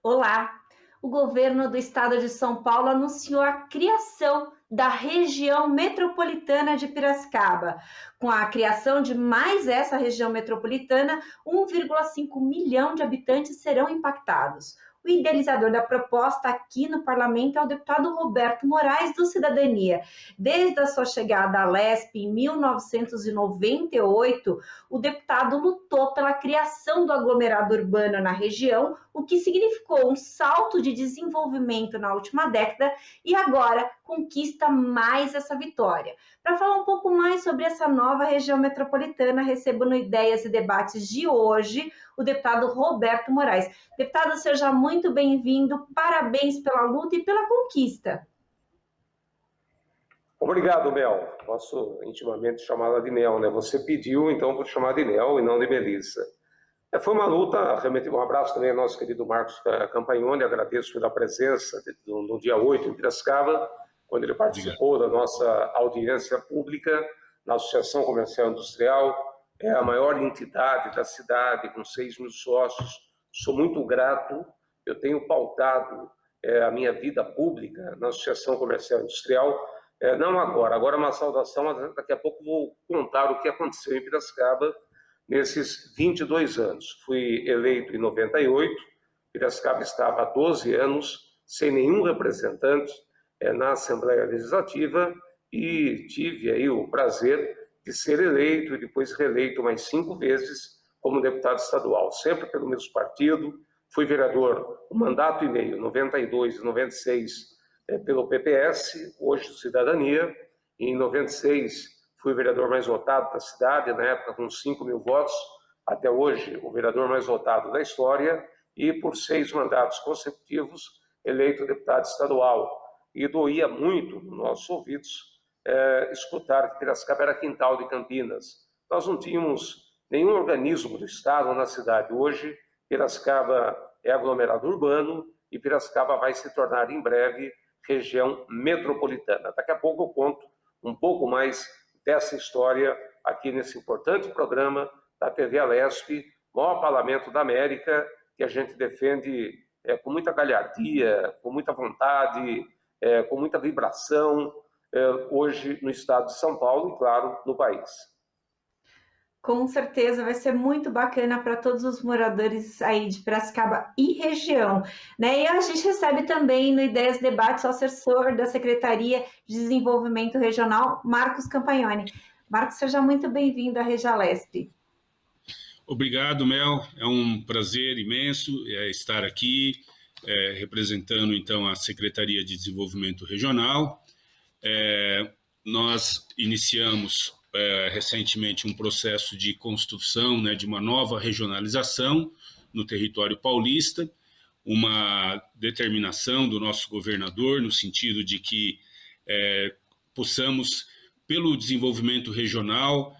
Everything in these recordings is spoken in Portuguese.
Olá! O governo do estado de São Paulo anunciou a criação da região metropolitana de Piracicaba. Com a criação de mais essa região metropolitana, 1,5 milhão de habitantes serão impactados. O idealizador da proposta aqui no parlamento é o deputado Roberto Moraes, do Cidadania. Desde a sua chegada à Lesp em 1998, o deputado lutou pela criação do aglomerado urbano na região, o que significou um salto de desenvolvimento na última década e agora conquista mais essa vitória. Para falar um pouco mais sobre essa nova região metropolitana, recebo no Ideias e Debates de hoje o deputado Roberto Moraes. Deputado, seja muito bem-vindo, parabéns pela luta e pela conquista. Obrigado, Mel. Posso intimamente chamá-la de Mel, né? Você pediu, então vou chamar de Mel e não de Melissa. Foi uma luta, realmente um abraço também ao nosso querido Marcos Campagnoni, agradeço pela presença no dia 8 em Piracicaba, quando ele participou da nossa audiência pública na Associação Comercial Industrial, é a maior entidade da cidade, com 6 mil sócios. Sou muito grato, eu tenho pautado a minha vida pública na Associação Comercial Industrial, não agora uma saudação, mas daqui a pouco vou contar o que aconteceu em Piracicaba nesses 22 anos. Fui eleito em 98, Piracicaba estava há 12 anos, sem nenhum representante na Assembleia Legislativa, e tive aí o prazer de ser eleito e depois reeleito mais 5 vezes como deputado estadual, sempre pelo mesmo partido. Fui vereador um mandato e meio, 92 e 96, pelo PPS, hoje Cidadania. Em 96 fui o vereador mais votado da cidade, na época com 5 mil votos, até hoje o vereador mais votado da história, e por 6 mandatos consecutivos eleito deputado estadual. E doía muito nos nossos ouvidos escutar que Piracicaba era quintal de Campinas. Nós não tínhamos nenhum organismo do estado ou na cidade. Hoje, Piracicaba é aglomerado urbano e Piracicaba vai se tornar em breve região metropolitana. Daqui a pouco eu conto um pouco mais dessa história aqui nesse importante programa da TV Alesp, maior parlamento da América, que a gente defende com muita galhardia, com muita vontade, com muita vibração, hoje no estado de São Paulo e, claro, no país. Com certeza vai ser muito bacana para todos os moradores aí de Piracicaba e região, né? E a gente recebe também no Ideias Debates o assessor da Secretaria de Desenvolvimento Regional, Marcos Campagnoni. Marcos, seja muito bem-vindo à Regialesp. Obrigado, Mel. É um prazer imenso estar aqui representando então a Secretaria de Desenvolvimento Regional. Nós iniciamos recentemente um processo de construção, né, de uma nova regionalização no território paulista, uma determinação do nosso governador no sentido de que possamos, pelo desenvolvimento regional,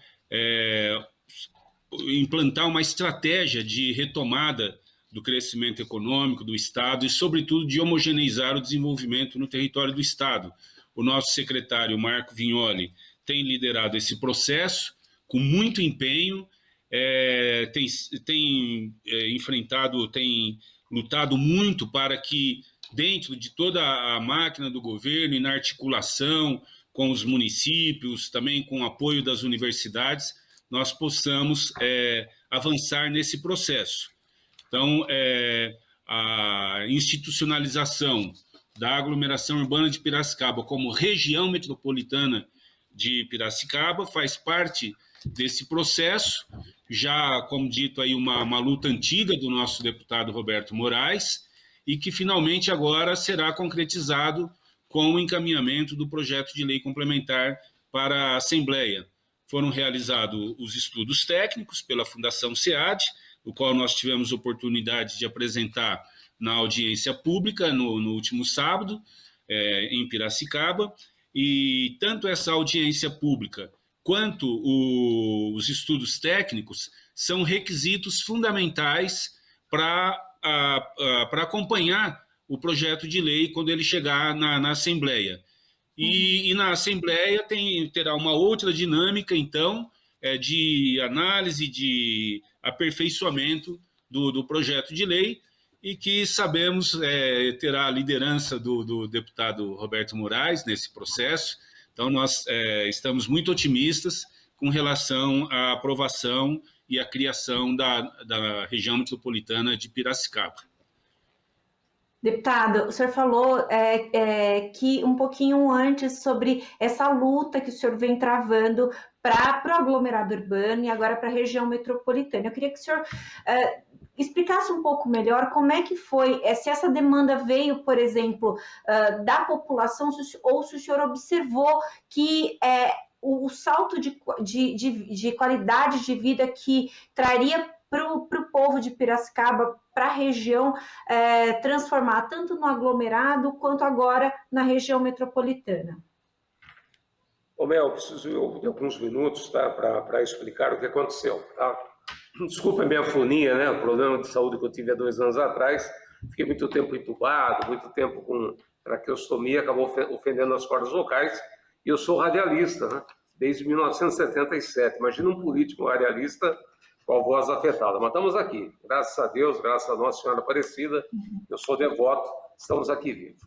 implantar uma estratégia de retomada do crescimento econômico do Estado e, sobretudo, de homogeneizar o desenvolvimento no território do Estado. O nosso secretário, Marco Vignoli, tem liderado esse processo com muito empenho, tem lutado muito para que, dentro de toda a máquina do governo e na articulação com os municípios, também com o apoio das universidades, nós possamos avançar nesse processo. Então, a institucionalização da aglomeração urbana de Piracicaba como região metropolitana de Piracicaba faz parte desse processo, já, como dito, aí uma luta antiga do nosso deputado Roberto Moraes, e que finalmente agora será concretizado com o encaminhamento do projeto de lei complementar para a Assembleia. Foram realizados os estudos técnicos pela Fundação SEAD, o qual nós tivemos oportunidade de apresentar na audiência pública no último sábado, em Piracicaba, e tanto essa audiência pública quanto os estudos técnicos são requisitos fundamentais para acompanhar o projeto de lei quando ele chegar na Assembleia. E na Assembleia terá uma outra dinâmica, então, de análise, de aperfeiçoamento do projeto de lei, e que sabemos terá a liderança do deputado Roberto Moraes nesse processo. Então, nós estamos muito otimistas com relação à aprovação e à criação da região metropolitana de Piracicaba. Deputado, o senhor falou que um pouquinho antes sobre essa luta que o senhor vem travando para o aglomerado urbano e agora para a região metropolitana. Eu queria que o senhor explicasse um pouco melhor como é que foi, se essa demanda veio, por exemplo, da população, ou se o senhor observou que o salto de qualidade de vida que traria para o povo de Piracicaba, para a região, transformar tanto no aglomerado quanto agora na região metropolitana. Ô Mel, preciso de alguns minutos, tá, para explicar o que aconteceu. Tá? Desculpa a minha fonia, né? O problema de saúde que eu tive há 2 anos atrás. Fiquei muito tempo entubado, muito tempo com traqueostomia, acabou ofendendo as cordas vocais. E eu sou radialista, né? Desde 1977. Imagina um político radialista com a voz afetada. Mas estamos aqui. Graças a Deus, graças a Nossa Senhora Aparecida. Eu sou devoto, estamos aqui vivos.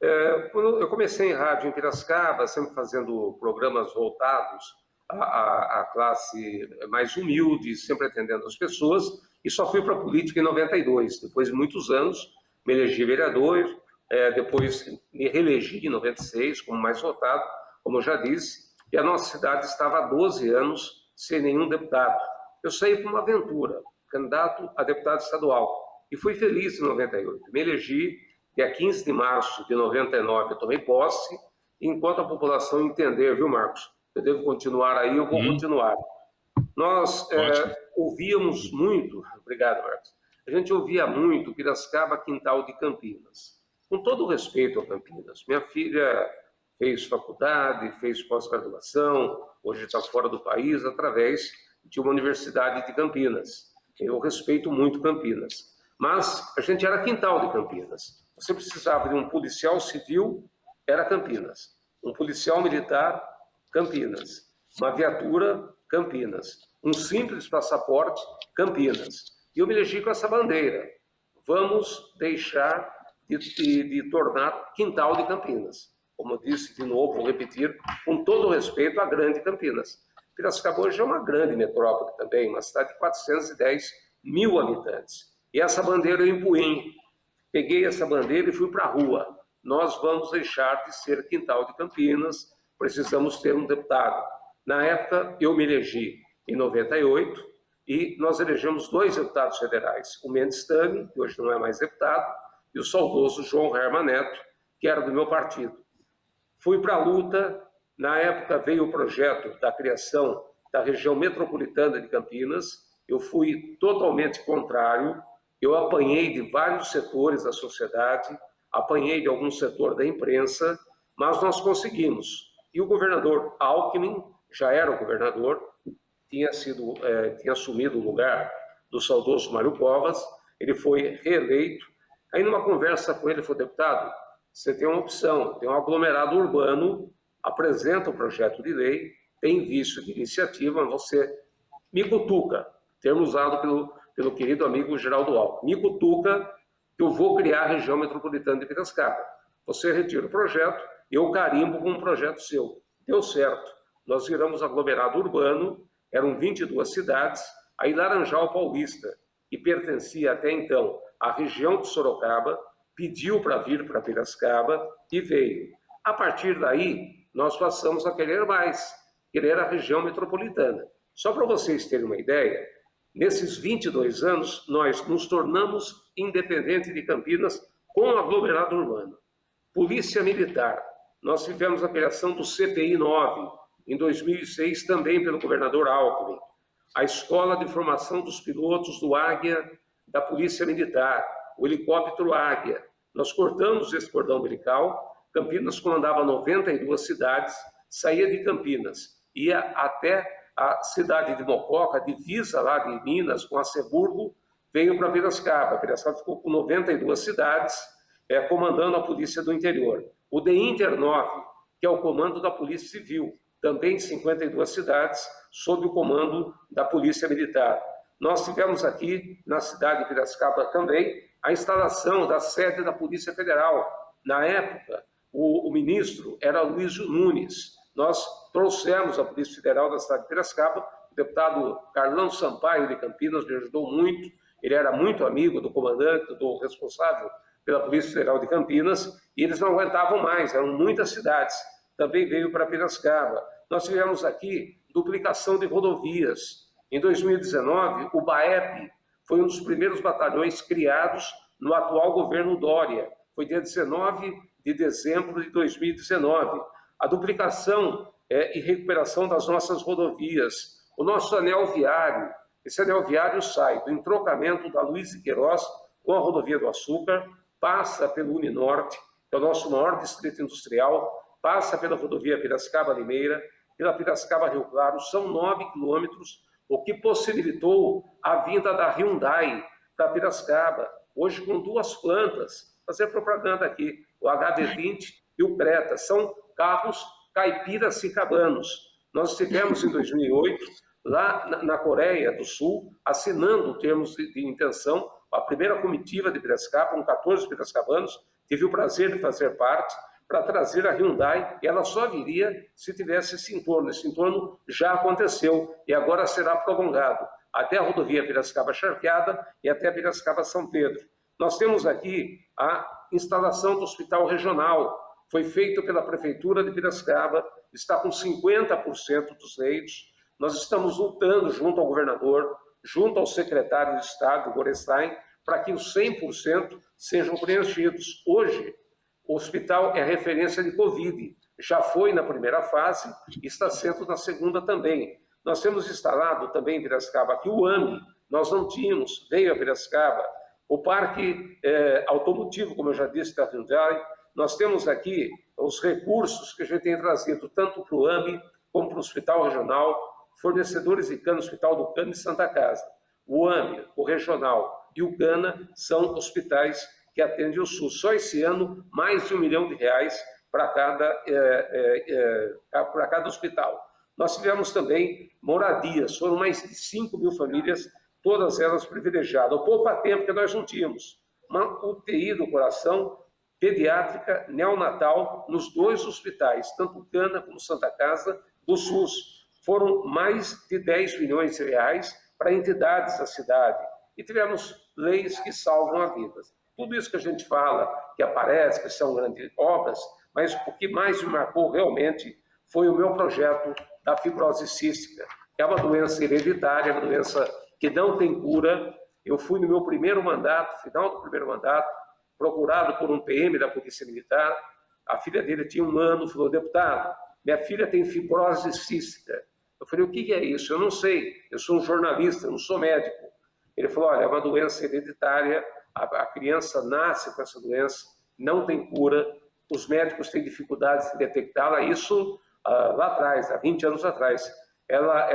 Eu comecei em rádio em Piracicaba, sempre fazendo programas voltados à classe mais humilde, sempre atendendo as pessoas, e só fui para a política em 92. Depois de muitos anos, me elegi vereador, depois me reelegi em 96 como mais votado, como eu já disse, e a nossa cidade estava há 12 anos sem nenhum deputado. Eu saí para uma aventura, candidato a deputado estadual, e fui feliz em 98. Me elegi, dia 15 de março de 99, eu tomei posse, e enquanto a população entender, viu, Marcos, eu devo continuar aí, eu vou continuar. Nós ouvíamos muito, obrigado, Marcos, a gente ouvia muito Piracicaba, quintal de Campinas. Com todo o respeito a Campinas, minha filha fez faculdade, fez pós-graduação, hoje está fora do país, através de uma universidade de Campinas. Eu respeito muito Campinas. Mas a gente era quintal de Campinas. Você precisava de um policial civil, era Campinas. Um policial militar, Campinas. Uma viatura, Campinas. Um simples passaporte, Campinas. E eu me elegi com essa bandeira. Vamos deixar de tornar quintal de Campinas. Como eu disse de novo, vou repetir, com todo o respeito à grande Campinas. Piracicaba hoje é uma grande metrópole também, uma cidade de 410 mil habitantes. E essa bandeira eu empunhei. Peguei essa bandeira e fui para a rua. Nós vamos deixar de ser quintal de Campinas, precisamos ter um deputado. Na época, eu me elegi em 98 e nós elegemos 2 deputados federais. O Mendes Tami, que hoje não é mais deputado, e o saudoso João Herman Neto, que era do meu partido. Fui para a luta. Na época veio o projeto da criação da região metropolitana de Campinas. Eu fui totalmente contrário. Eu apanhei de vários setores da sociedade, apanhei de algum setor da imprensa, mas nós conseguimos. E o governador Alckmin, já era o governador, tinha assumido o lugar do saudoso Mário Covas, ele foi reeleito. Aí numa conversa com ele, falou: deputado, você tem uma opção, tem um aglomerado urbano, apresenta o projeto de lei, tem vício de iniciativa, mas você me cutuca, termo usado pelo querido amigo Geraldo Alckmin, me cutuca que eu vou criar a região metropolitana de Piracicaba. Você retira o projeto, eu carimbo com um projeto seu. Deu certo. Nós viramos aglomerado urbano, eram 22 cidades, aí Laranjal Paulista, que pertencia até então à região de Sorocaba, pediu para vir para Piracicaba e veio. A partir daí, nós passamos a querer mais, querer a região metropolitana. Só para vocês terem uma ideia, nesses 22 anos, nós nos tornamos independentes de Campinas com o aglomerado urbano. Polícia Militar, nós tivemos a criação do CPI 9, em 2006, também pelo governador Alckmin. A Escola de Formação dos Pilotos do Águia, da Polícia Militar, o helicóptero Águia. Nós cortamos esse cordão umbilical. Campinas comandava 92 cidades, saía de Campinas, ia até a cidade de Mococa, divisa lá de Minas, com Aceburgo, veio para Piracicaba. Piracicaba ficou com 92 cidades, comandando a Polícia do Interior. O DEINTER 9, que é o comando da Polícia Civil, também 52 cidades, sob o comando da Polícia Militar. Nós tivemos aqui, na cidade de Piracicaba também, a instalação da sede da Polícia Federal. Na época, o ministro era Luiz Nunes. Nós trouxemos a Polícia Federal da cidade de Piracicaba, o deputado Carlão Sampaio de Campinas me ajudou muito, ele era muito amigo do comandante, do responsável pela Polícia Federal de Campinas, e eles não aguentavam mais, eram muitas cidades. Também veio para Piracicaba. Nós tivemos aqui duplicação de rodovias. Em 2019, o BAEP foi um dos primeiros batalhões criados no atual governo Dória. Foi dia 19 de dezembro de 2019. A duplicação e recuperação das nossas rodovias. O nosso anel viário, esse anel viário sai do entrocamento da Luiz de Queiroz com a rodovia do Açúcar, passa pelo Uninorte, que é o nosso maior distrito industrial, passa pela rodovia Piracicaba-Limeira, pela Piracicaba-Rio Claro, são 9 quilômetros, o que possibilitou a vinda da Hyundai para Piracicaba, hoje com 2 plantas, fazer propaganda aqui, o HB20 e o Creta, são carros caipiras e cabanos. Nós estivemos em 2008, lá na Coreia do Sul, assinando termos de intenção, a primeira comitiva de Piracicaba, com 14 piracicabanos, tive o prazer de fazer parte, para trazer a Hyundai, e ela só viria se tivesse esse entorno. Esse entorno já aconteceu e agora será prolongado até a rodovia Piracicaba-Charqueada e até Piracicaba-São Pedro. Nós temos aqui a instalação do hospital regional, foi feito pela Prefeitura de Piracicaba, está com 50% dos leitos. Nós estamos lutando junto ao governador, junto ao secretário de Estado, Gorestein, para que os 100% sejam preenchidos. Hoje, o hospital é referência de Covid, já foi na primeira fase e está sendo na segunda também. Nós temos instalado também em Piracicaba aqui o AMI, nós não tínhamos, veio a Piracicaba, o parque automotivo, como eu já disse, da Hyundai. Nós temos aqui os recursos que a gente tem trazido tanto para o AMI como para o Hospital Regional, fornecedores de cana, o Hospital do Cana e Santa Casa. O AMI, o Regional e o Cana são hospitais que atende o SUS. Só esse ano, mais de R$1 milhão para cada hospital. Nós tivemos também moradias, foram mais de 5 mil famílias, todas elas privilegiadas. O poupa tempo que nós não tínhamos. Uma UTI do coração, pediátrica, neonatal, nos 2 hospitais, tanto Cana como Santa Casa, do SUS. Foram mais de R$10 milhões para entidades da cidade. E tivemos leis que salvam a vida. Tudo isso que a gente fala, que aparece, que são grandes obras, mas o que mais me marcou realmente foi o meu projeto da fibrose cística, que é uma doença hereditária, uma doença que não tem cura. Eu fui no meu primeiro mandato, final do primeiro mandato, procurado por um PM da Polícia Militar. A filha dele tinha 1 ano, falou: deputado, minha filha tem fibrose cística. Eu falei: o que é isso? Eu não sei, eu sou um jornalista, eu não sou médico. Ele falou: olha, é uma doença hereditária, a criança nasce com essa doença, não tem cura, os médicos têm dificuldades em detectá-la, isso lá atrás, há 20 anos atrás. Ela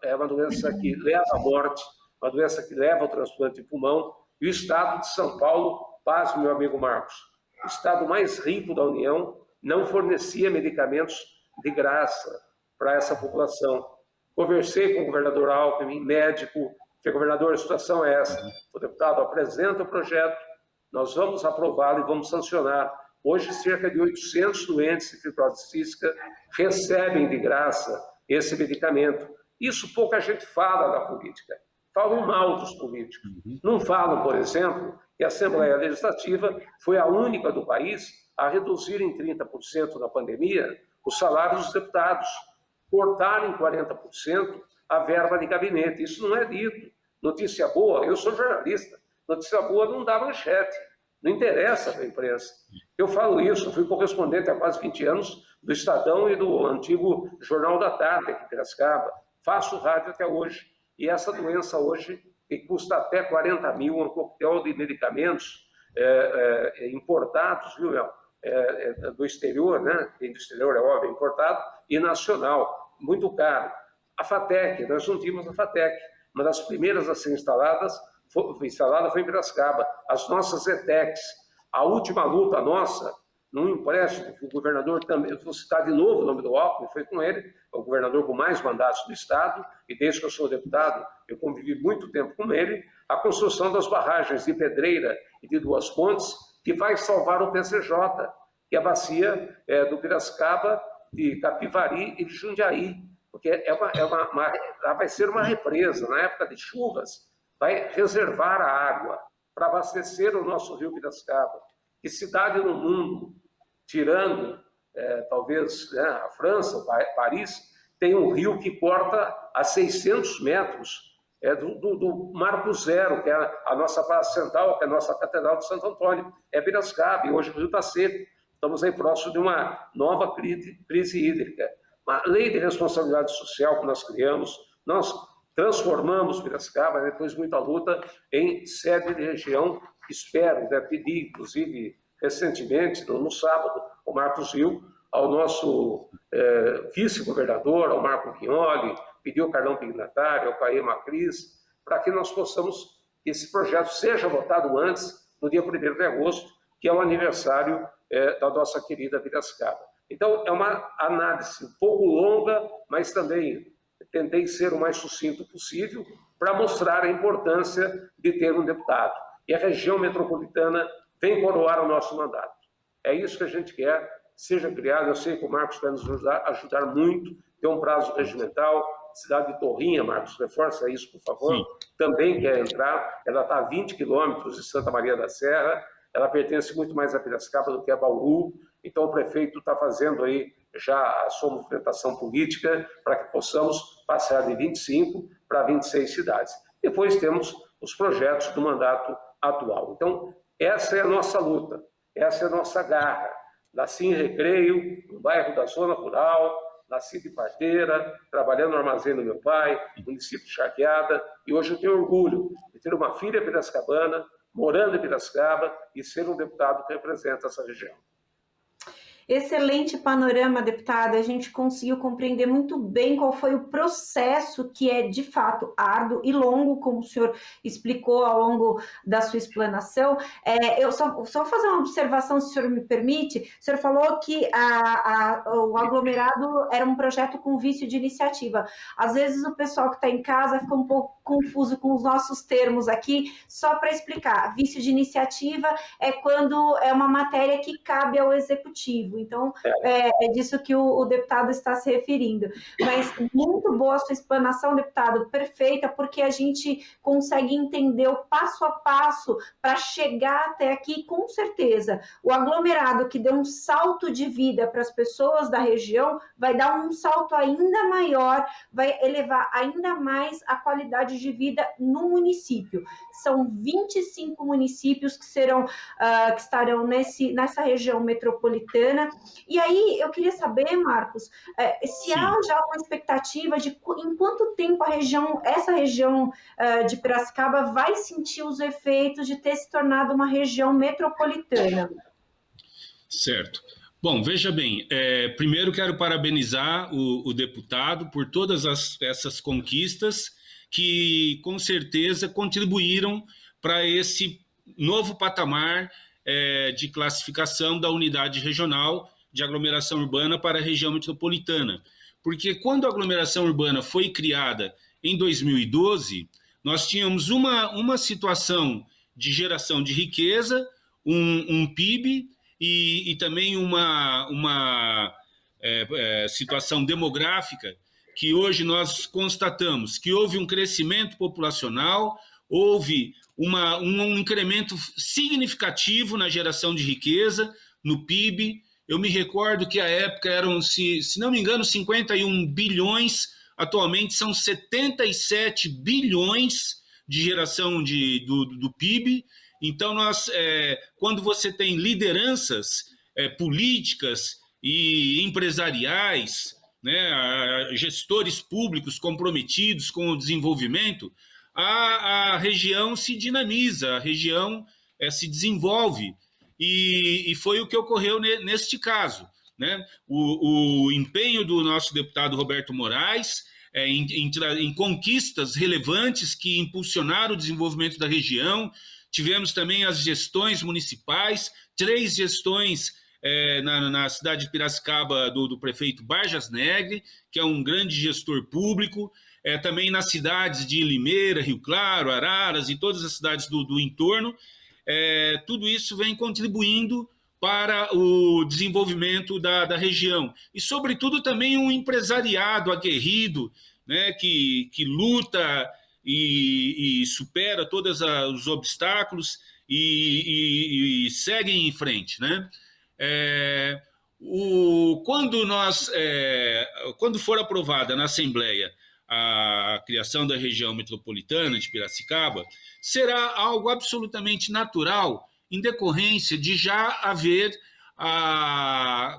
é uma doença que leva à morte, uma doença que leva ao transplante de pulmão, e o Estado de São Paulo, pasme, meu amigo Marcos, o Estado mais rico da União, não fornecia medicamentos de graça para essa população. Conversei com o governador Alckmin, médico, que governador, a situação é essa. O deputado apresenta o projeto, nós vamos aprová-lo e vamos sancionar. Hoje, cerca de 800 doentes de fibrose cística recebem de graça esse medicamento. Isso pouca gente fala da política. Falam mal dos políticos. Não falam, por exemplo, que a Assembleia Legislativa foi a única do país a reduzir em 30% na pandemia os salários dos deputados, cortar em 40% a verba de gabinete. Isso não é dito. Notícia boa, eu sou jornalista, notícia boa não dá manchete, não interessa para a imprensa. Eu falo isso, fui correspondente há quase 20 anos do Estadão e do antigo Jornal da Tarde, aqui em Piracicaba. Faço rádio até hoje. E essa doença hoje, que custa até 40 mil, um coquetel de medicamentos importados, viu, do exterior, né? Do exterior, é óbvio, importado, e nacional, muito caro. A FATEC, nós não tínhamos a FATEC. Uma das primeiras a ser instalada foi em Piracicaba. As nossas ETECs, a última luta nossa, num empréstimo que o governador também, vou citar de novo o nome do Alckmin, foi com ele, o governador com mais mandatos do Estado, e desde que eu sou deputado, eu convivi muito tempo com ele, a construção das barragens de Pedreira e de Duas Pontes, que vai salvar o PCJ, que é a bacia do Piracicaba, de Capivari e de Jundiaí, porque vai ser uma represa, na época de chuvas, vai reservar a água para abastecer o nosso rio Piracicaba. Que cidade no mundo, tirando talvez a França, Paris, tem um rio que corta a 600 metros do Marco Zero, que é a nossa praça central, que é a nossa Catedral de Santo Antônio, é Piracicaba, e hoje o rio está seco. Estamos aí próximo de uma nova crise hídrica. Uma lei de responsabilidade social que nós criamos, nós transformamos Piracicaba, depois de muita luta, em sede de região. Espero, pedir, inclusive, recentemente, no sábado, o Marcos Rio, ao nosso vice-governador, ao Marco Vignoli, pediu ao Carlão Pignatário, ao Caê Macris, para que nós possamos, que esse projeto seja votado antes, no dia 1º de agosto, que é o aniversário da nossa querida Piracicaba. Então, é uma análise um pouco longa, mas também tentei ser o mais sucinto possível para mostrar a importância de ter um deputado. E a região metropolitana vem coroar o nosso mandato. É isso que a gente quer, seja criado. Eu sei que o Marcos vai nos ajudar muito, tem um prazo regimental. Cidade de Torrinha, Marcos, reforça isso, por favor. Sim. Também quer entrar. Ela está a 20 quilômetros de Santa Maria da Serra. Ela pertence muito mais a Piracicaba do que a Bauru. Então, o prefeito está fazendo aí já a sua movimentação política para que possamos passar de 25 para 26 cidades. Depois temos os projetos do mandato atual. Então, essa é a nossa luta, essa é a nossa garra. Nasci em Recreio, no bairro da Zona Rural, nasci de parteira, trabalhando no armazém do meu pai, município de Charqueada, e hoje eu tenho orgulho de ter uma filha piracicabana, morando em Piracicaba, e ser um deputado que representa essa região. Excelente panorama, deputada. A gente conseguiu compreender muito bem qual foi o processo, que é, de fato, árduo e longo, como o senhor explicou ao longo da sua explanação. Eu só vou fazer uma observação, se o senhor me permite. O senhor falou que o aglomerado era um projeto com vício de iniciativa. Às vezes o pessoal que está em casa fica um pouco confuso com os nossos termos aqui. Só para explicar, vício de iniciativa é quando é uma matéria que cabe ao executivo. Então, é disso que o deputado está se referindo. Mas muito boa a sua explanação, deputado, perfeita, porque a gente consegue entender o passo a passo para chegar até aqui, com certeza. O aglomerado que deu um salto de vida para as pessoas da região vai dar um salto ainda maior, vai elevar ainda mais a qualidade de vida no município. São 25 municípios que estarão nessa região metropolitana. E aí, eu queria saber, Marcos, se há já uma expectativa de em quanto tempo essa região de Piracicaba vai sentir os efeitos de ter se tornado uma região metropolitana. Certo. Bom, veja bem, primeiro quero parabenizar o deputado por todas essas conquistas que, com certeza, contribuíram para esse novo patamar de classificação da unidade regional de aglomeração urbana para a região metropolitana. Porque quando a aglomeração urbana foi criada em 2012, nós tínhamos uma situação de geração de riqueza, um PIB e também uma situação demográfica que hoje nós constatamos que houve um crescimento populacional, houve um incremento significativo na geração de riqueza, no PIB. Eu me recordo que à época eram, se não me engano, 51 bilhões, atualmente são 77 bilhões de geração do PIB. Então, quando você tem lideranças políticas e empresariais, né, gestores públicos comprometidos com o desenvolvimento, a região se dinamiza, a região se desenvolve. E foi o que ocorreu neste caso, né? O empenho do nosso deputado Roberto Moraes em conquistas relevantes que impulsionaram o desenvolvimento da região. Tivemos também as gestões municipais, 3 gestões na cidade de Piracicaba do prefeito Barjas Negre, que é um grande gestor público, também nas cidades de Limeira, Rio Claro, Araras e todas as cidades do entorno. Tudo isso vem contribuindo para o desenvolvimento da região. E, sobretudo, também um empresariado aguerrido, né, que luta e supera todos os obstáculos e segue em frente, né? Quando for aprovada na Assembleia a criação da região metropolitana de Piracicaba, será algo absolutamente natural em decorrência de já haver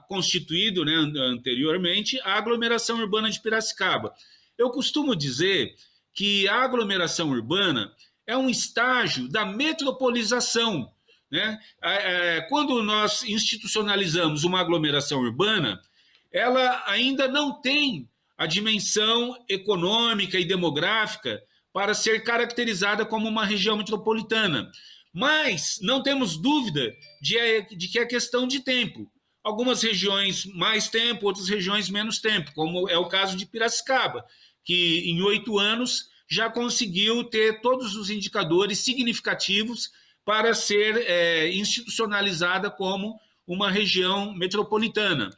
constituído, né, anteriormente, a aglomeração urbana de Piracicaba. Eu costumo dizer que a aglomeração urbana é um estágio da metropolização, né? Quando nós institucionalizamos uma aglomeração urbana, ela ainda não tem a dimensão econômica e demográfica para ser caracterizada como uma região metropolitana. Mas não temos dúvida de que é questão de tempo. Algumas regiões mais tempo, outras regiões menos tempo, como é o caso de Piracicaba, que em 8 anos já conseguiu ter todos os indicadores significativos para ser institucionalizada como uma região metropolitana.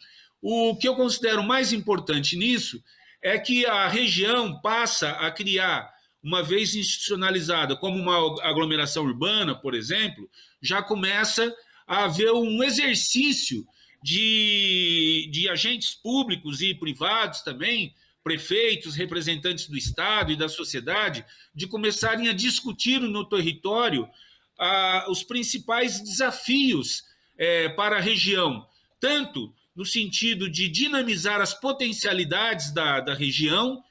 O que eu considero mais importante nisso é que a região passa a criar, uma vez institucionalizada como uma aglomeração urbana, por exemplo, já começa a haver um exercício de agentes públicos e privados também, prefeitos, representantes do Estado e da sociedade, de começarem a discutir no território os principais desafios para a região, tanto no sentido de dinamizar as potencialidades da região,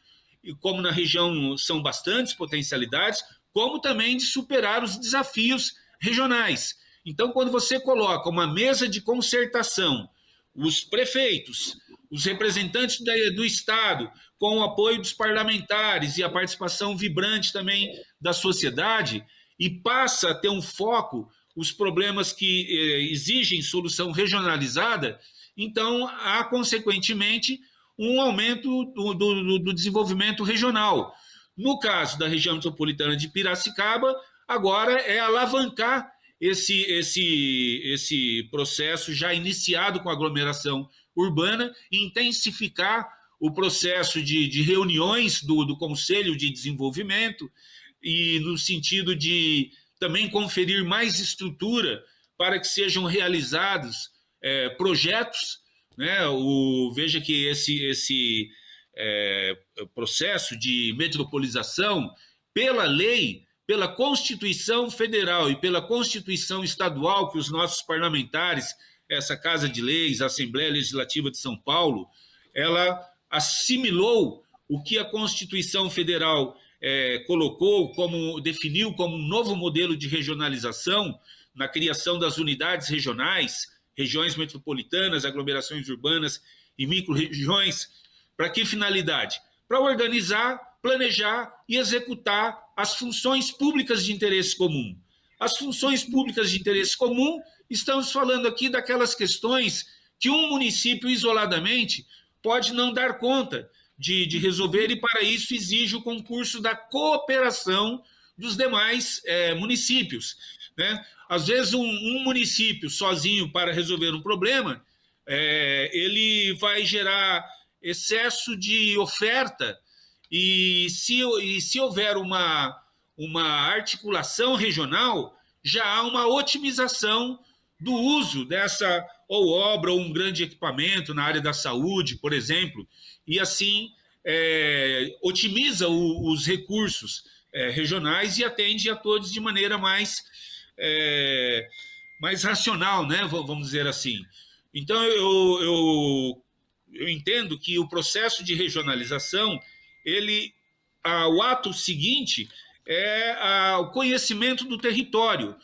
e como na região são bastantes potencialidades, como também de superar os desafios regionais. Então, quando você coloca uma mesa de concertação, os prefeitos, os representantes do Estado, com o apoio dos parlamentares e a participação vibrante também da sociedade, e passa a ter um foco os problemas que exigem solução regionalizada, então há, consequentemente, um aumento do desenvolvimento regional. No caso da região metropolitana de Piracicaba, agora é alavancar esse processo já iniciado com a aglomeração urbana e intensificar o processo de reuniões do Conselho de Desenvolvimento e no sentido de também conferir mais estrutura para que sejam realizados projetos, né? Veja que esse processo de metropolização, pela lei, pela Constituição Federal e pela Constituição Estadual, que os nossos parlamentares, essa Casa de Leis, a Assembleia Legislativa de São Paulo, ela assimilou o que a Constituição Federal definiu como um novo modelo de regionalização na criação das unidades regionais, regiões metropolitanas, aglomerações urbanas e micro-regiões. Para que finalidade? Para organizar, planejar e executar as funções públicas de interesse comum. As funções públicas de interesse comum, estamos falando aqui daquelas questões que um município isoladamente pode não dar conta de resolver, e para isso exige o concurso da cooperação dos demais municípios, né? Às vezes um município sozinho para resolver um problema, ele vai gerar excesso de oferta, e se houver uma articulação regional, já há uma otimização do uso dessa ou obra ou um grande equipamento na área da saúde, por exemplo, e assim otimiza os recursos regionais e atende a todos de maneira mais racional, né? Vamos dizer assim. Então, eu entendo que o processo de regionalização, o ato seguinte é o conhecimento do território,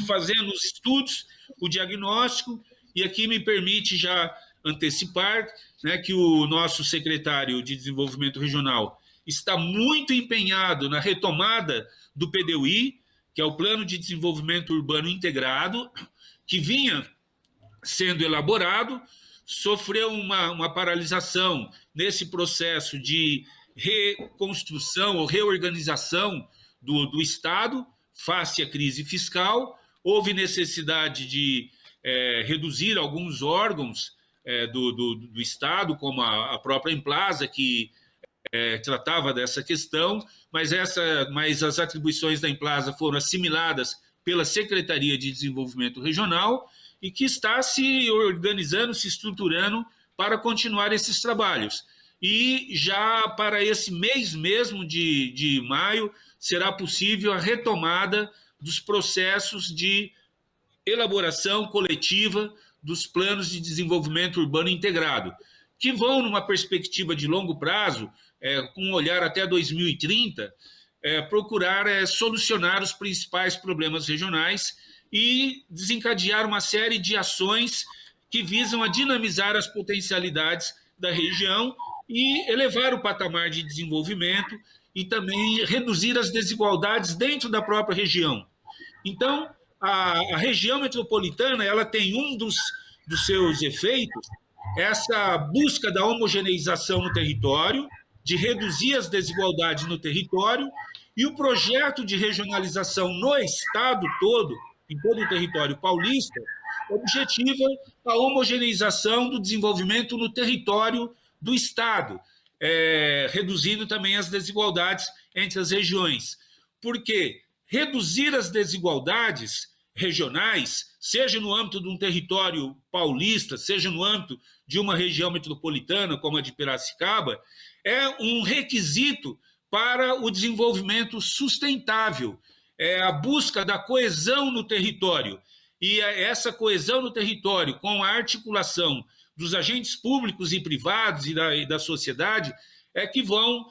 fazendo os estudos, o diagnóstico, e aqui me permite já antecipar, né, que o nosso secretário de Desenvolvimento Regional está muito empenhado na retomada do PDUI, que é o Plano de Desenvolvimento Urbano Integrado, que vinha sendo elaborado, sofreu uma paralisação nesse processo de reconstrução ou reorganização do Estado face à crise fiscal. Houve necessidade de reduzir alguns órgãos do Estado, como a própria Implasa, que tratava dessa questão, mas as atribuições da Implasa foram assimiladas pela Secretaria de Desenvolvimento Regional e que está se organizando, se estruturando para continuar esses trabalhos. E já para esse mês mesmo de maio, será possível a retomada dos processos de elaboração coletiva dos planos de desenvolvimento urbano integrado, que vão, numa perspectiva de longo prazo, com um olhar até 2030, procurar solucionar os principais problemas regionais e desencadear uma série de ações que visam a dinamizar as potencialidades da região e elevar o patamar de desenvolvimento e também reduzir as desigualdades dentro da própria região. Então, a região metropolitana, ela tem um dos seus efeitos, essa busca da homogeneização no território, de reduzir as desigualdades no território, e o projeto de regionalização no Estado todo, em todo o território paulista, objetiva a homogeneização do desenvolvimento no território do Estado, reduzindo também as desigualdades entre as regiões. Porque reduzir as desigualdades regionais, seja no âmbito de um território paulista, seja no âmbito de uma região metropolitana, como a de Piracicaba, é um requisito para o desenvolvimento sustentável, a busca da coesão no território. E essa coesão no território, com a articulação dos agentes públicos e privados e da sociedade, que vão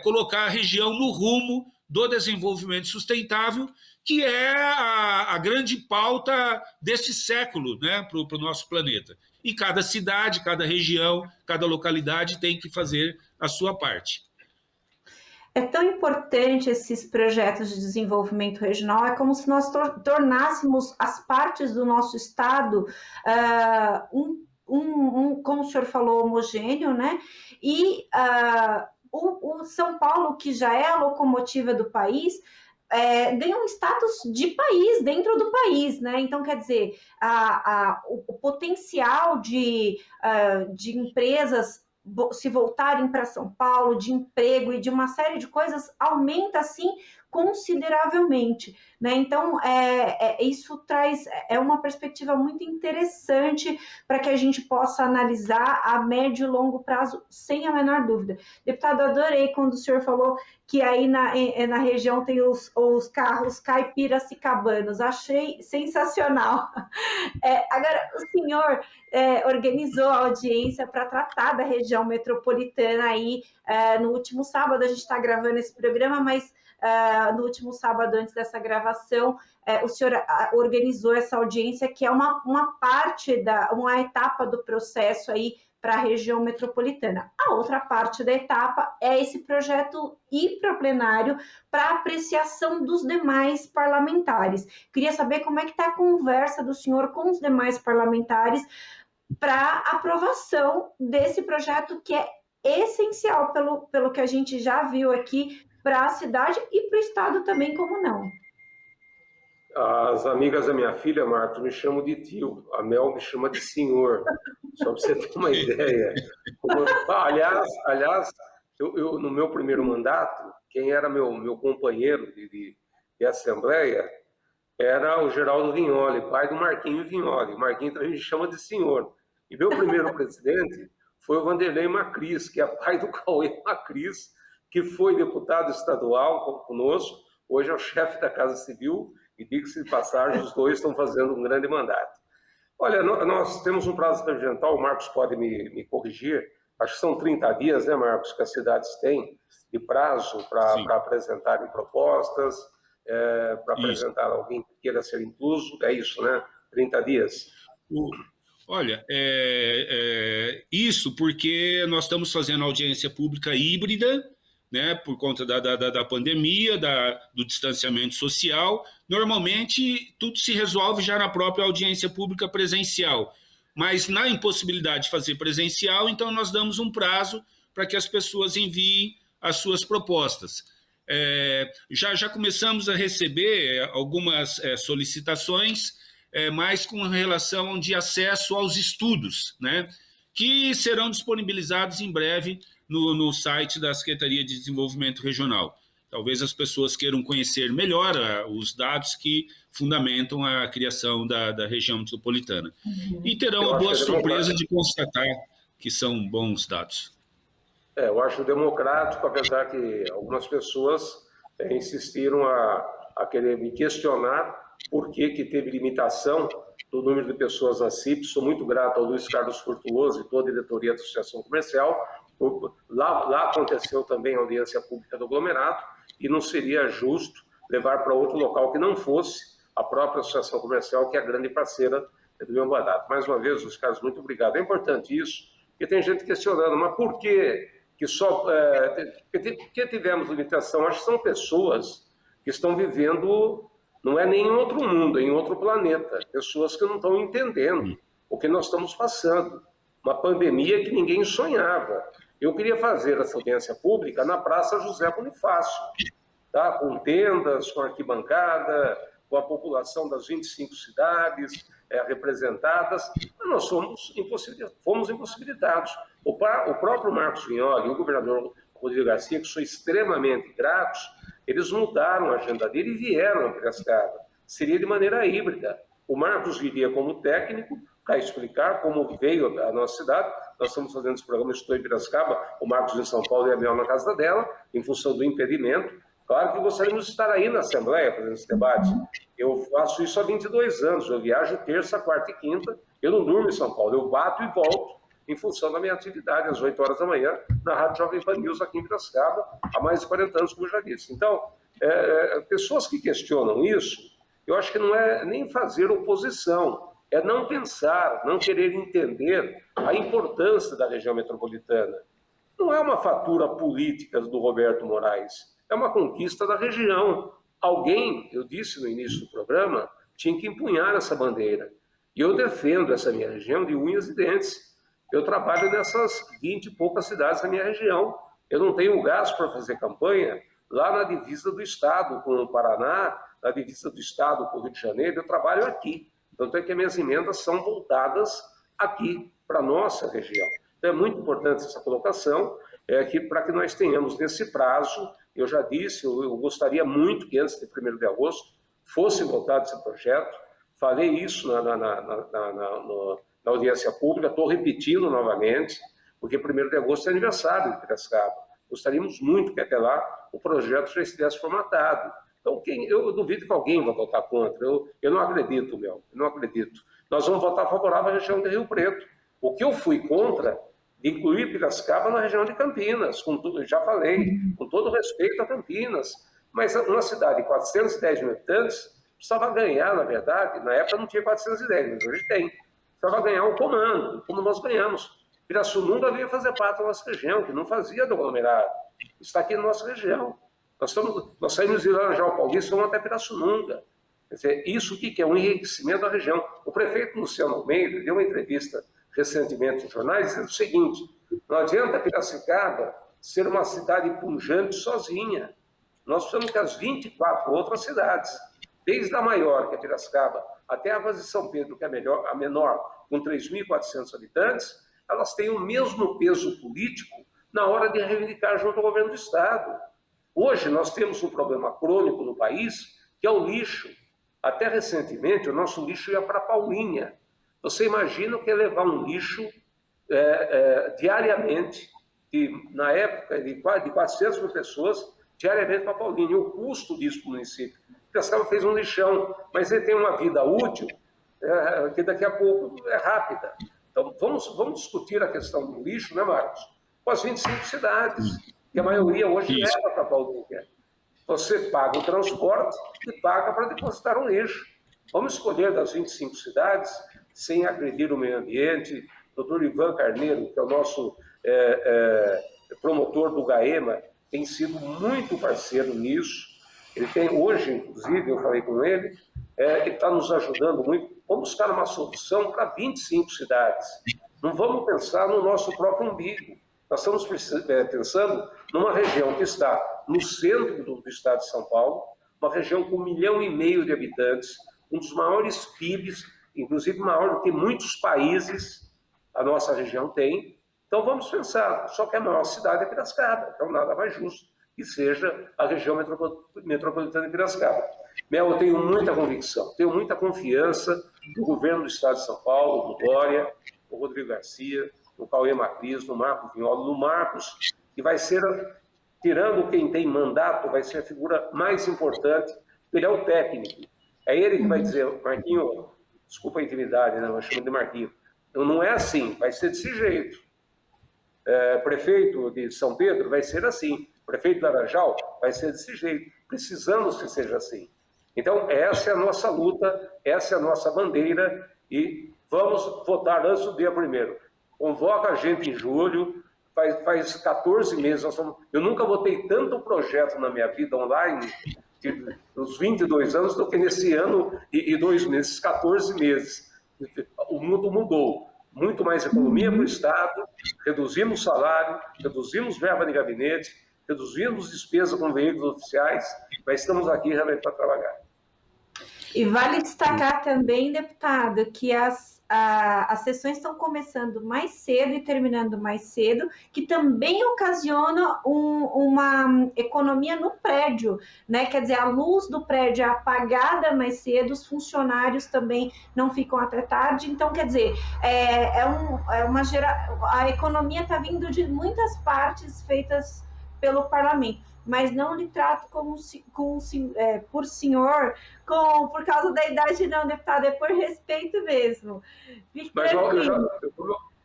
colocar a região no rumo do desenvolvimento sustentável, que é a grande pauta desse século, né, para o nosso planeta. E cada cidade, cada região, cada localidade tem que fazer a sua parte. É tão importante esses projetos de desenvolvimento regional, é como se nós tornássemos as partes do nosso estado como o senhor falou, homogêneo, né? E o São Paulo, que já é a locomotiva do país, ganha um status de país dentro do país, né? Então, quer dizer, o potencial de empresas se voltarem para São Paulo, de emprego e de uma série de coisas, aumenta, assim, consideravelmente, né? Então, isso traz uma perspectiva muito interessante para que a gente possa analisar a médio e longo prazo, sem a menor dúvida. Deputado, adorei quando o senhor falou que aí na região tem os carros caipiracicabanos, achei sensacional. Agora, o senhor organizou a audiência para tratar da região metropolitana aí no último sábado. A gente está gravando esse programa, mas no último sábado, antes dessa gravação, o senhor organizou essa audiência, que é uma parte, uma etapa do processo aí para a região metropolitana. A outra parte da etapa é esse projeto ir para plenário para apreciação dos demais parlamentares. Queria saber como é que está a conversa do senhor com os demais parlamentares para aprovação desse projeto, que é essencial, pelo que a gente já viu aqui, para a cidade e para o estado também, como não. As amigas da minha filha, Marcos, me chamam de tio, a Mel me chama de senhor, só para você ter uma ideia. Aliás, eu no meu primeiro mandato, quem era meu companheiro de assembleia era o Geraldo Vignoli, pai do Marquinho Vignoli. O Marquinho também me chama de senhor. E meu primeiro presidente foi o Vanderlei Macris, que é pai do Cauê Macris, que foi deputado estadual conosco, hoje é o chefe da Casa Civil, e diga-se de passagem, os dois estão fazendo um grande mandato. Olha, nós temos um prazo tangential, o Marcos pode me corrigir, acho que são 30 dias, né, Marcos, que as cidades têm de prazo para apresentarem propostas, para apresentar alguém que queira ser incluso, é isso, né? 30 dias. Olha, isso porque nós estamos fazendo audiência pública híbrida, né, por conta da pandemia, do distanciamento social. Normalmente, tudo se resolve já na própria audiência pública presencial. mas na impossibilidade de fazer presencial, então nós damos um prazo para que as pessoas enviem as suas propostas. Já começamos a receber algumas solicitações, mais com relação de acesso aos estudos, né, que serão disponibilizados em breve no site da Secretaria de Desenvolvimento Regional. Talvez as pessoas queiram conhecer melhor os dados que fundamentam a criação da região metropolitana. E terão a boa surpresa de constatar que são bons dados. Eu acho democrático, apesar que algumas pessoas insistiram a querer me questionar por que teve limitação do número de pessoas na CIP. Sou muito grato ao Luiz Carlos Furtuoso e toda a diretoria da Associação Comercial. Lá aconteceu também a audiência pública do aglomerado e não seria justo levar para outro local que não fosse a própria Associação Comercial, que é a grande parceira do meu mandato. Mais uma vez, Luiz Carlos, muito obrigado. É importante isso, porque tem gente questionando, mas por que só... que tivemos limitação? Acho que são pessoas que estão vivendo, não é nem em outro mundo, é em outro planeta. Pessoas que não estão entendendo o que nós estamos passando. Uma pandemia que ninguém sonhava. Eu queria fazer essa audiência pública na Praça José Bonifácio, tá? Com tendas, com arquibancada, com a população das 25 cidades representadas, mas nós fomos impossibilitados. O próprio Marcos Vignoli e o governador Rodrigo Garcia, que sou extremamente gratos, eles mudaram a agenda dele e vieram a Piracicaba. Seria de maneira híbrida. O Marcos viria como técnico para explicar como veio a nossa cidade. Nós estamos fazendo esse programa, estou em Piracicaba, o Marcos em São Paulo e a Mel na casa dela, em função do impedimento. Claro que gostaríamos de estar aí na Assembleia fazendo esse debate. Eu faço isso há 22 anos, eu viajo terça, quarta e quinta, eu não durmo em São Paulo, eu bato e volto em função da minha atividade, às 8 horas da manhã, na Rádio Jovem Pan News aqui em Piracicaba, há mais de 40 anos, como eu já disse. Então, pessoas que questionam isso, eu acho que não é nem fazer oposição, é não pensar, não querer entender a importância da região metropolitana. Não é uma fatura política do Roberto Moraes, é uma conquista da região. Alguém, eu disse no início do programa, tinha que empunhar essa bandeira. E eu defendo essa minha região de unhas e dentes. Eu trabalho nessas 20 e poucas cidades da minha região. Eu não tenho gasto para fazer campanha lá na divisa do Estado com o Paraná, na divisa do Estado com o Rio de Janeiro. Eu trabalho aqui. Tanto é que minhas emendas são voltadas aqui, para a nossa região. Então é muito importante essa colocação, para que nós tenhamos nesse prazo. Eu já disse, eu gostaria muito que antes de 1º de agosto fosse votado esse projeto. Falei isso na audiência pública, estou repetindo novamente, porque 1º de agosto é aniversário de Piracicaba. Gostaríamos muito que até lá o projeto já estivesse formatado. Então, eu duvido que alguém vai votar contra. Eu não acredito, eu não acredito. Nós vamos votar favorável à região de Rio Preto. O que eu fui contra de incluir Piracicaba na região de Campinas, já falei, com todo respeito a Campinas, mas uma cidade de 410 mil habitantes precisava ganhar, na verdade, na época não tinha 410, mas hoje tem, precisava ganhar um comando, como nós ganhamos. Pirassununga veio fazer parte da nossa região, que não fazia do aglomerado, está aqui na nossa região. Nós saímos de Laranjal Paulista e vamos até Pirassununga. Quer dizer, isso que é um enriquecimento da região. O prefeito Luciano Almeida deu uma entrevista recentemente nos jornais, dizendo o seguinte: não adianta Piracicaba ser uma cidade pujante sozinha. Nós precisamos que as 24 outras cidades, desde a maior, que é Piracicaba, até a Águas de São Pedro, que é a menor, com 3.400 habitantes, elas têm o mesmo peso político na hora de reivindicar junto ao governo do Estado. Hoje nós temos um problema crônico no país, que é o lixo. Até recentemente, o nosso lixo ia para Paulinha. Você imagina o que é levar um lixo diariamente, na época de 400 mil pessoas, diariamente para Paulinha. E o custo disso para o município. Piracicaba fez um lixão, mas ele tem uma vida útil que daqui a pouco é rápida. Então, vamos discutir a questão do lixo, né, Marcos? Com as 25 cidades, que a maioria hoje leva para Paulinha. Você paga o transporte e paga para depositar um lixo. Vamos escolher das 25 cidades, sem agredir o meio ambiente. O Dr. Ivan Carneiro, que é o nosso promotor do GAEMA, tem sido muito parceiro nisso. Ele tem, hoje, inclusive, eu falei com ele, ele está nos ajudando muito. vamos buscar uma solução para 25 cidades. Não vamos pensar no nosso próprio umbigo. Nós estamos pensando numa região que está no centro do estado de São Paulo, uma região com 1,5 milhão de habitantes, um dos maiores PIBs, inclusive maior do que muitos países a nossa região tem. Então vamos pensar, só que a maior cidade é Piracicaba, então nada mais justo que seja a região metropolitana de Piracicaba. Mel, eu tenho muita convicção, tenho muita confiança no governo do estado de São Paulo, no Dória, no Rodrigo Garcia, no Cauê Macris, no Marcos Vinholo, no Marcos, que vai ser, tirando quem tem mandato, vai ser a figura mais importante, ele é o técnico. É ele que vai dizer, Marquinho, desculpa a intimidade, né? Eu chamo de Marquinho. Então, não é assim, vai ser desse jeito. Prefeito de São Pedro vai ser assim. Prefeito de Laranjal vai ser desse jeito. Precisamos que seja assim. Então, essa é a nossa luta, essa é a nossa bandeira e vamos votar antes do dia 1º. Convoca a gente em julho, faz 14 meses. Eu nunca votei tanto projeto na minha vida online, nos 22 anos, do que nesse ano e 2 meses, 14 meses. O mundo mudou. Muito mais economia para o Estado, reduzimos salário, reduzimos verba de gabinete, reduzimos despesa com veículos oficiais, mas estamos aqui realmente para trabalhar. E vale destacar também, deputado, que as sessões estão começando mais cedo e terminando mais cedo, que também ocasiona uma economia no prédio, né? Quer dizer, a luz do prédio é apagada mais cedo, os funcionários também não ficam até tarde, então, quer dizer, a economia está vindo de muitas partes feitas pelo parlamento, mas não lhe trato por senhor, por causa da idade não, deputado, é por respeito mesmo. Mas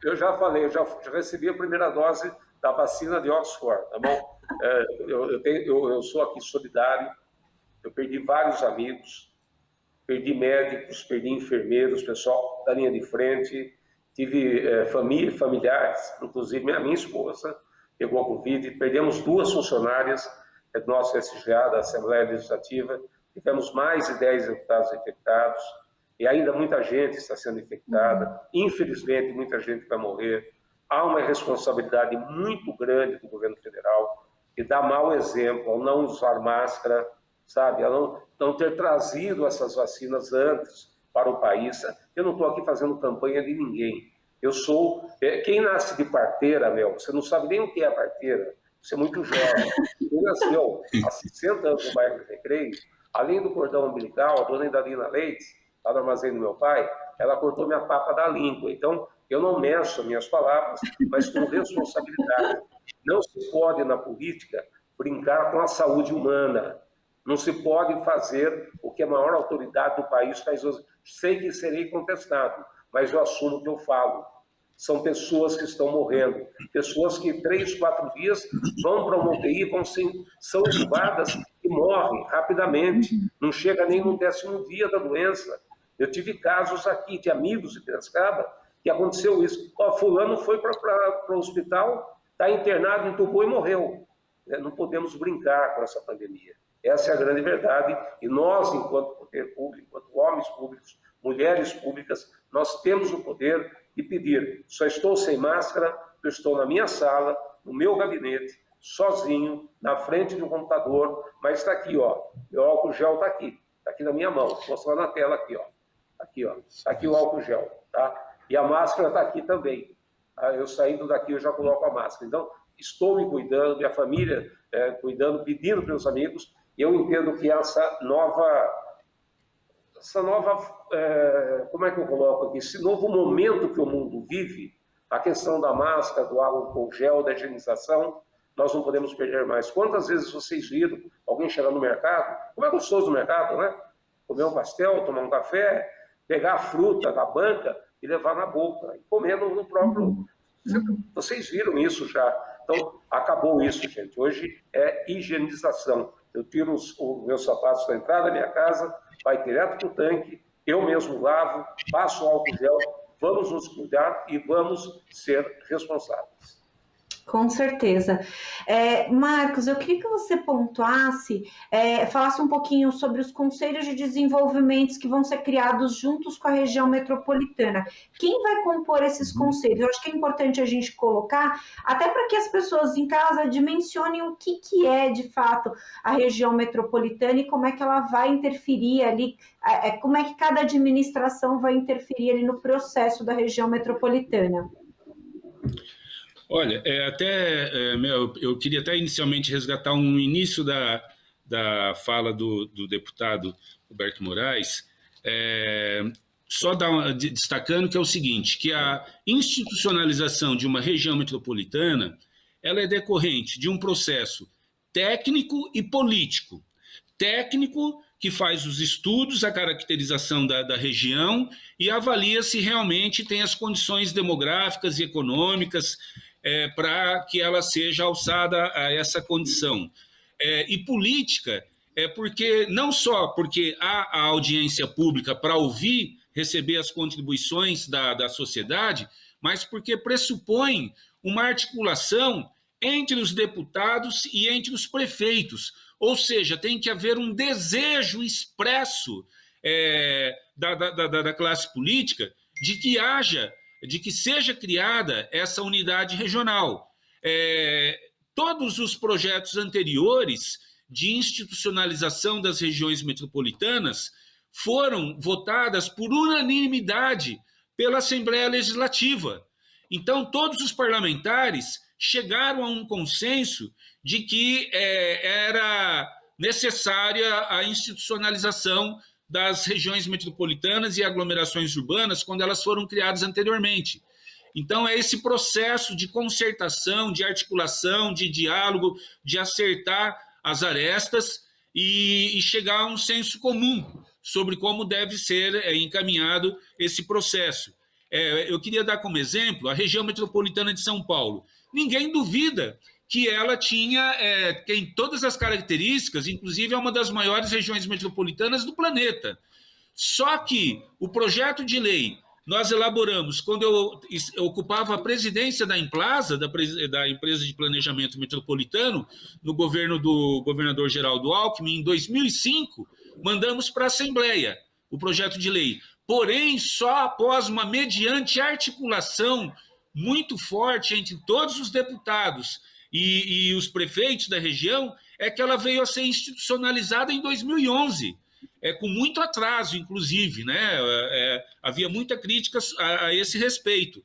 eu já falei, eu já recebi a primeira dose da vacina de Oxford, tá bom? Eu sou aqui solidário, eu perdi vários amigos, perdi médicos, perdi enfermeiros, pessoal da linha de frente, tive familiares, inclusive a minha esposa pegou a Covid, perdemos 2 funcionárias do nosso SGA, da Assembleia Legislativa, tivemos mais de 10 deputados infectados, e ainda muita gente está sendo infectada, infelizmente muita gente vai morrer. Há uma responsabilidade muito grande do governo federal, de dar mau exemplo ao não usar máscara, sabe, a não ter trazido essas vacinas antes para o país. Eu não estou aqui fazendo campanha de ninguém. Eu sou... Quem nasce de parteira, você não sabe nem o que é a parteira. Você é muito jovem. Eu nasceu há 60 anos no bairro do Recreio. Além do cordão umbilical, a dona Indalina Leite, lá no armazém do meu pai, ela cortou minha papa da língua. Então, eu não meço minhas palavras, mas com responsabilidade. Não se pode, na política, brincar com a saúde humana. Não se pode fazer o que a maior autoridade do país faz hoje. Sei que serei contestado, mas eu assumo o que eu falo. São pessoas que estão morrendo, pessoas que 3, 4 dias vão para uma UTI, são intubadas e morrem rapidamente, não chega nem no 10º dia da doença. Eu tive casos aqui de amigos de Piracicaba que aconteceu isso. Fulano foi para o hospital, está internado, entubou e morreu. Não podemos brincar com essa pandemia. Essa é a grande verdade e nós, enquanto poder público, enquanto homens públicos, mulheres públicas, nós temos o poder de pedir. Só estou sem máscara, eu estou na minha sala, no meu gabinete, sozinho, na frente do computador, mas está aqui, ó, meu álcool gel está aqui na minha mão, vou mostrar na tela aqui, ó, está aqui o álcool gel, tá? E a máscara está aqui também. Eu saindo daqui, eu já coloco a máscara. Então, estou me cuidando, minha família cuidando, pedindo para os amigos, e eu entendo que essa nova, como é que eu coloco aqui? Esse novo momento que o mundo vive, a questão da máscara, do álcool gel, da higienização, nós não podemos perder mais. Quantas vezes vocês viram alguém chegar no mercado, como é gostoso no mercado, né? Comer um pastel, tomar um café, pegar a fruta da banca e levar na boca, e comer no próprio... Vocês viram isso já. Então, acabou isso, gente. Hoje é higienização. Eu tiro os meus sapatos da entrada da minha casa, vai direto para o tanque, eu mesmo lavo, passo álcool gel, vamos nos cuidar e vamos ser responsáveis. Com certeza. Marcos, eu queria que você pontuasse, falasse um pouquinho sobre os conselhos de desenvolvimento que vão ser criados juntos com a região metropolitana. Quem vai compor esses conselhos? Eu acho que é importante a gente colocar, até para que as pessoas em casa dimensionem o que é, de fato, a região metropolitana e como é que ela vai interferir ali, como é que cada administração vai interferir ali no processo da região metropolitana. Olha, eu queria até inicialmente resgatar um início da fala do deputado Roberto Moraes, só destacando que é o seguinte, que a institucionalização de uma região metropolitana, ela é decorrente de um processo técnico e político. Técnico, que faz os estudos, a caracterização da região e avalia se realmente tem as condições demográficas e econômicas para que ela seja alçada a essa condição. E política porque não só porque há a audiência pública para ouvir, receber as contribuições da sociedade, mas porque pressupõe uma articulação entre os deputados e entre os prefeitos, ou seja, tem que haver um desejo expresso da classe política de que seja criada essa unidade regional. Todos os projetos anteriores de institucionalização das regiões metropolitanas foram votadas por unanimidade pela Assembleia Legislativa. Então, todos os parlamentares chegaram a um consenso de que era necessária a institucionalização das regiões metropolitanas e aglomerações urbanas quando elas foram criadas anteriormente. Então, é esse processo de concertação, de articulação, de diálogo, de acertar as arestas e chegar a um senso comum sobre como deve ser encaminhado esse processo. Eu queria dar como exemplo a região metropolitana de São Paulo. Ninguém duvida que ela tem todas as características, inclusive é uma das maiores regiões metropolitanas do planeta. Só que o projeto de lei nós elaboramos quando eu ocupava a presidência da Implasa, da Empresa de Planejamento Metropolitano, no governo do governador Geraldo Alckmin, em 2005, mandamos para a Assembleia o projeto de lei. Porém, só após uma mediante articulação muito forte entre todos os deputados e os prefeitos da região, é que ela veio a ser institucionalizada em 2011, com muito atraso, inclusive, né? Havia muita crítica a esse respeito.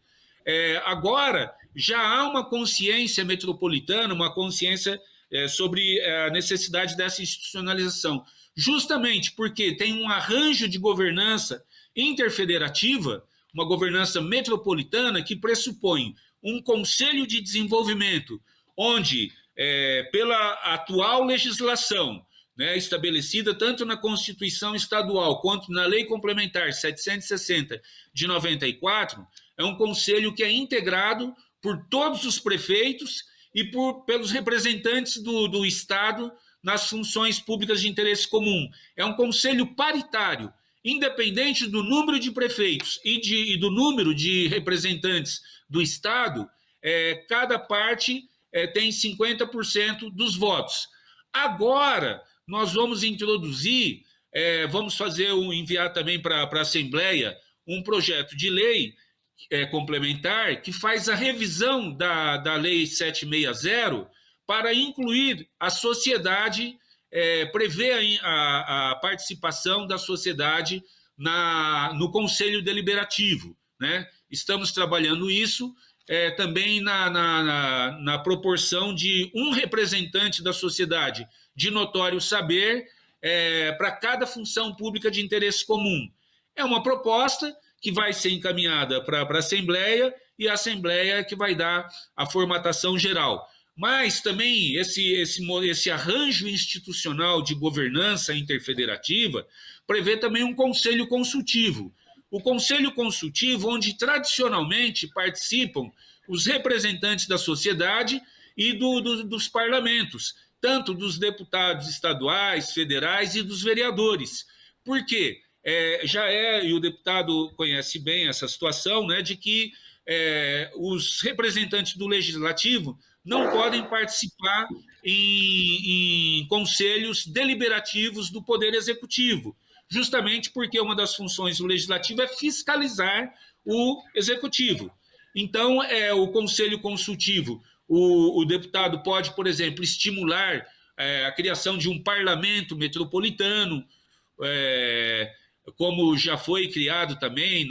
Agora, já há uma consciência metropolitana, uma consciência sobre a necessidade dessa institucionalização, justamente porque tem um arranjo de governança interfederativa, uma governança metropolitana que pressupõe um conselho de desenvolvimento, onde, pela atual legislação, né, estabelecida tanto na Constituição Estadual quanto na Lei Complementar 760 de 94, é um conselho que é integrado por todos os prefeitos e pelos representantes do Estado nas funções públicas de interesse comum. É um conselho paritário, independente do número de prefeitos e do número de representantes do Estado, cada parte tem 50% dos votos. Agora, nós vamos introduzir, vamos enviar também para a Assembleia um projeto de lei complementar que faz a revisão da Lei 760 para incluir a sociedade, prever a participação da sociedade no Conselho Deliberativo, né? Estamos trabalhando isso também na proporção de um representante da sociedade de notório saber para cada função pública de interesse comum. É uma proposta que vai ser encaminhada para a Assembleia e a Assembleia que vai dar a formatação geral. Mas também esse arranjo institucional de governança interfederativa prevê também um conselho consultivo. O conselho consultivo, onde tradicionalmente participam os representantes da sociedade e dos parlamentos, tanto dos deputados estaduais, federais e dos vereadores. Por quê? E o deputado conhece bem essa situação, né, de que os representantes do Legislativo não podem participar em conselhos deliberativos do Poder Executivo, justamente porque uma das funções do Legislativo é fiscalizar o Executivo. Então, o Conselho Consultivo, o deputado pode, por exemplo, estimular a criação de um parlamento metropolitano, como já foi criado também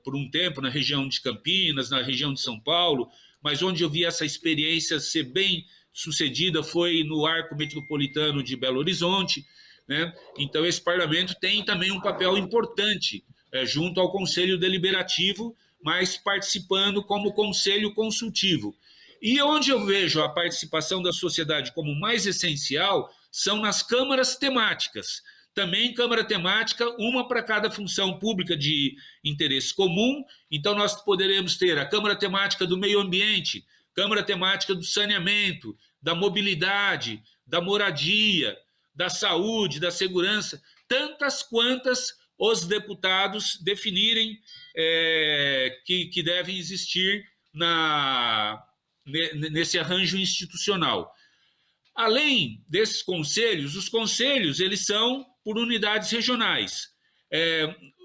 por um tempo na região de Campinas, na região de São Paulo, mas onde eu vi essa experiência ser bem sucedida foi no Arco Metropolitano de Belo Horizonte, né? Então, esse parlamento tem também um papel importante junto ao Conselho Deliberativo, mas participando como Conselho Consultivo. E onde eu vejo a participação da sociedade como mais essencial são nas câmaras temáticas. Também câmara temática, uma para cada função pública de interesse comum. Então, nós poderemos ter a câmara temática do meio ambiente, câmara temática do saneamento, da mobilidade, da moradia, da saúde, da segurança, tantas quantas os deputados definirem que devem existir nesse arranjo institucional. Além desses conselhos, os conselhos eles são por unidades regionais.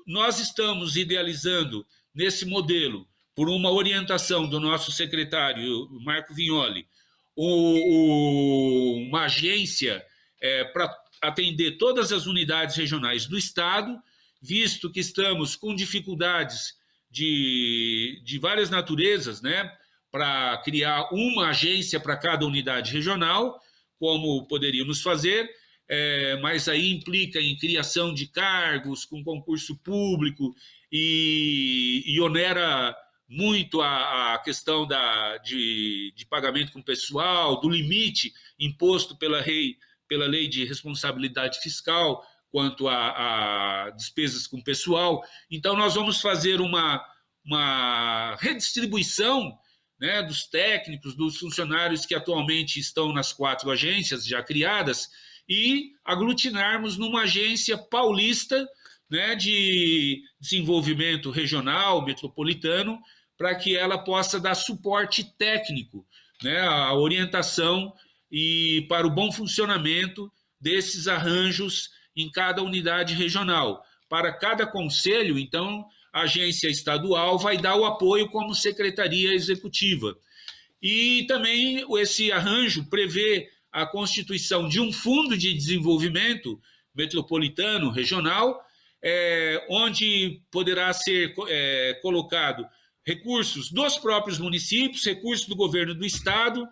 Nós estamos idealizando nesse modelo, por uma orientação do nosso secretário Marco Vignoli, uma agência para atender todas as unidades regionais do Estado, visto que estamos com dificuldades de várias naturezas, né, para criar uma agência para cada unidade regional, como poderíamos fazer, mas aí implica em criação de cargos com concurso público e onera muito a questão de pagamento com pessoal, do limite imposto pela lei de responsabilidade fiscal quanto a despesas com pessoal. Então, nós vamos fazer uma redistribuição, né, dos técnicos, dos funcionários que atualmente estão nas 4 agências já criadas e aglutinarmos numa agência paulista, né, de desenvolvimento regional, metropolitano, para que ela possa dar suporte técnico, né, a orientação e para o bom funcionamento desses arranjos em cada unidade regional. Para cada conselho, então, a agência estadual vai dar o apoio como secretaria executiva. E também esse arranjo prevê a constituição de um fundo de desenvolvimento metropolitano, regional, onde poderá ser colocado recursos dos próprios municípios, recursos do governo do Estado.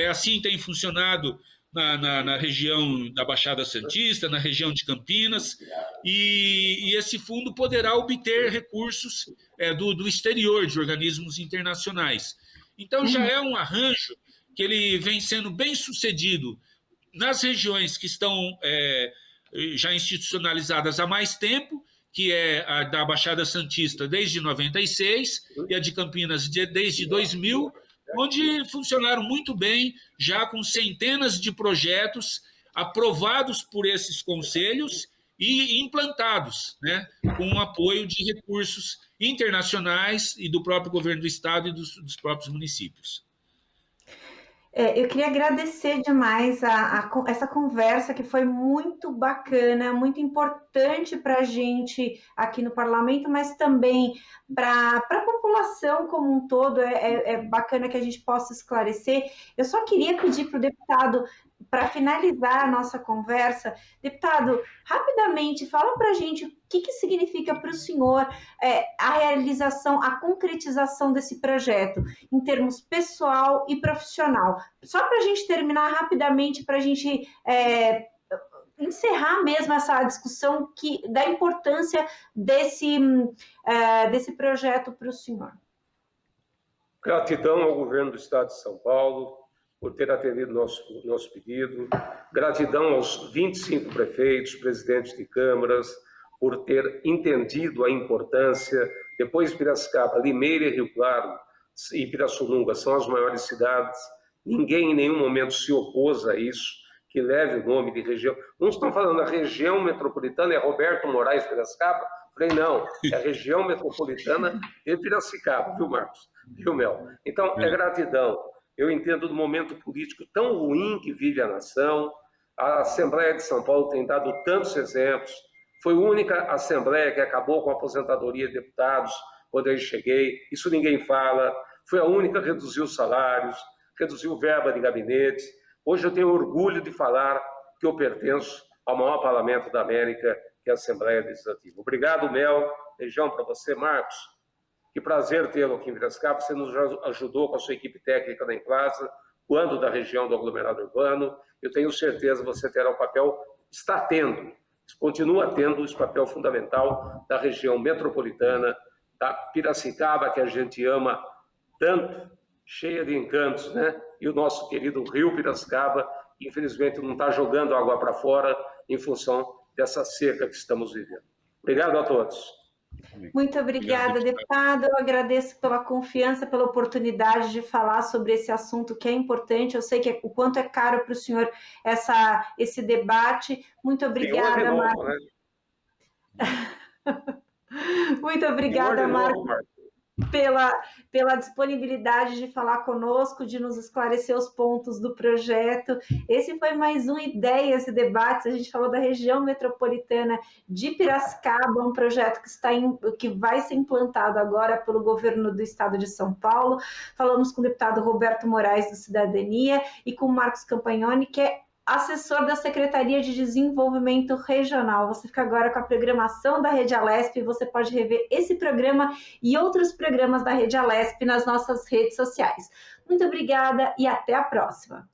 Assim tem funcionado na região da Baixada Santista, na região de Campinas, e esse fundo poderá obter recursos do exterior, de organismos internacionais. Então, já é um arranjo que ele vem sendo bem sucedido nas regiões que estão já institucionalizadas há mais tempo, que é a da Baixada Santista desde 96 e a de Campinas desde 2000, onde funcionaram muito bem, já com centenas de projetos aprovados por esses conselhos e implantados, né, com o apoio de recursos internacionais e do próprio governo do Estado e dos próprios municípios. Eu queria agradecer demais essa conversa, que foi muito bacana, muito importante para a gente aqui no Parlamento, mas também para a população como um todo. É bacana que a gente possa esclarecer. Eu só queria pedir para o deputado, para finalizar a nossa conversa, deputado, rapidamente, fala para a gente o que significa para o senhor a realização, a concretização desse projeto, em termos pessoal e profissional. Só para a gente terminar rapidamente, para a gente encerrar mesmo essa discussão da importância desse projeto para o senhor. Gratidão ao governo do Estado de São Paulo por ter atendido nosso pedido. Gratidão aos 25 prefeitos, presidentes de câmaras, por ter entendido a importância. Depois Piracicaba, Limeira e Rio Claro e Pirassununga são as maiores cidades. Ninguém em nenhum momento se opôs a isso, que leve o nome de região. Não estão falando da região metropolitana, é Roberto Moraes Piracicaba, Falei, não, é a região metropolitana de Piracicaba, viu, Marcos? Viu, Mel? Então, é gratidão. Eu entendo do momento político tão ruim que vive a nação. A Assembleia de São Paulo tem dado tantos exemplos. Foi a única Assembleia que acabou com a aposentadoria de deputados quando eu cheguei. Isso ninguém fala. Foi a única que reduziu os salários, reduziu verba de gabinetes. Hoje eu tenho orgulho de falar que eu pertenço ao maior parlamento da América, que é a Assembleia Legislativa. Obrigado, Mel. Beijão para você, Marcos. Que prazer tê-lo aqui em Piracicaba. Você nos ajudou com a sua equipe técnica da Emplasa, quando da região do aglomerado urbano. Eu tenho certeza que você terá um papel, está tendo, continua tendo esse papel fundamental da região metropolitana, da Piracicaba, que a gente ama tanto, cheia de encantos, né? E o nosso querido Rio Piracicaba, que infelizmente não está jogando água para fora em função dessa seca que estamos vivendo. Obrigado a todos. Muito obrigada, deputado. Eu agradeço pela confiança, pela oportunidade de falar sobre esse assunto que é importante. Eu sei que o quanto é caro para o senhor esse debate. Muito obrigada, Marcos. Né? Muito obrigada, Marcos, pela disponibilidade de falar conosco, de nos esclarecer os pontos do projeto. Esse foi mais um Ideias e Debates. A gente falou da região metropolitana de Piracicaba, um projeto que vai ser implantado agora pelo governo do estado de São Paulo. Falamos com o deputado Roberto Moraes, do Cidadania, e com o Marcos Campagnoni, que é assessor da Secretaria de Desenvolvimento Regional. Você fica agora com a programação da Rede Alesp. Você pode rever esse programa e outros programas da Rede Alesp nas nossas redes sociais. Muito obrigada e até a próxima.